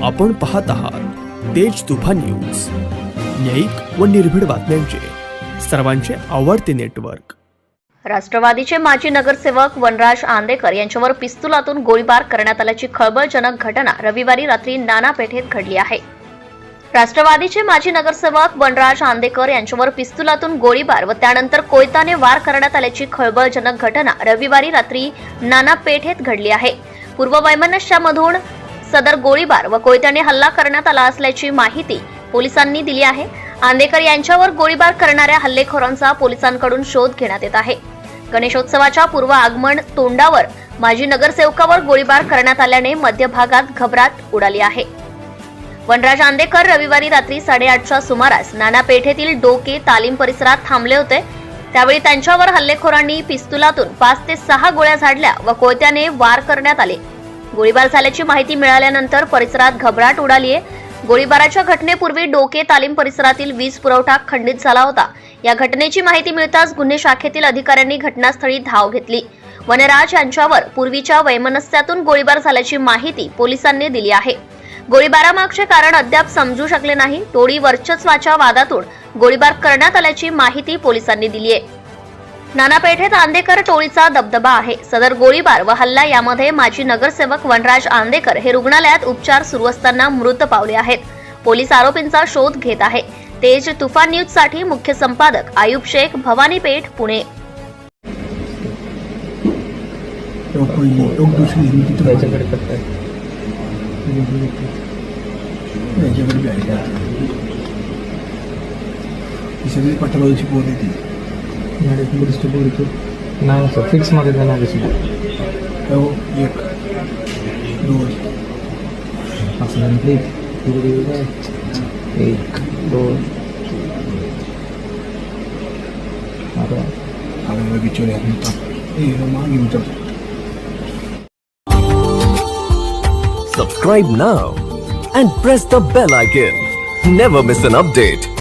आपण पाहत आहात तेज तुफान न्यूज, न्यायिक व निर्भीड बातम्यांचे सर्वांचे आवडते नेटवर्क। राष्ट्रवादीचे माजी नगरसेवक वनराज आंदेकर यांच्यावर पिस्तुलातून गोळीबार करण्यात आल्याची खळबळजनक घटना रविवारी रात्री नाना पेठेत घडली आहे। राष्ट्रवादीचे माजी नगरसेवक वनराज आंदेकर यांच्यावर पिस्तुलातून गोळीबार व त्यानंतर कोयताने वार करण्यात आल्याची खळबळजनक घटना रविवारी रात्री नाना पेठेत घडली आहे। पूर्व वैमनस्यामधून सदर गोळीबार व कोयत्याने हल्ला करण्यात आला असल्याची माहिती पोलिसांनी दिली आहे। आंदेकर यांच्यावर गोळीबार करणाऱ्या हल्लेखोरांचा पोलिसांकडून शोध घेण्यात येत आहे। गणेशोत्सवाच्या पूर्व आगमन तोंडावर माजी नगरसेवकावर गोळीबार करण्यात आल्याने मध्यभागात घबराट उडाली आहे। वनराज आंदेकर रविवारी रात्री 8:30च्या सुमारास नाना पेठेतील डोके तालीम परिसरात थांबले होते। त्यावेळी त्यांच्यावर हल्लेखोरांनी पिस्तुलातून 5 ते 6 गोळ्या झाडल्या व कोयत्याने वार करण्यात आले। गोळीबार झाल्याची माहिती मिळाल्यानंतर परिसरात घबराट उडाली आहे। गोळीबाराच्या घटनेपूर्वी डोके तालीम परिसरातील वीज पुरवठा खंडित झाला होता। या घटनेची माहिती मिळताच गुन्हे शाखेतील अधिकाऱ्यांनी घटनास्थळी धाव घेतली। वनराज यांच्यावर पूर्वीच्या वैमनस्यातून गोळीबार झाल्याची माहिती पोलिसांनी दिली आहे। गोळीबारामागचे कारण अद्याप समजू शकले नाही। टोळी वर्चस्वाच्या वादातून गोळीबार करण्यात आल्याची माहिती पोलिसांनी दिली आहे। नाना पेठेत आंदेकर टोळीचा दबदबा आहे। सदर गोळीबार व हल्ला यामध्ये माजी नगरसेवक वनराज आंदेकर हे रुग्णालयात उपचार सुरू असताना मृत पावले आहेत। पोलीस आरोपींचा शोध घेत आहे। तेज तुफान न्यूज साठी मुख्य संपादक आयुब शेख, भवानी पेठ, पुणे। नाही सर, फिक्स मध्ये देणार एक दोन असं please 1 2 Subscribe now and press the bell icon. Never miss an update.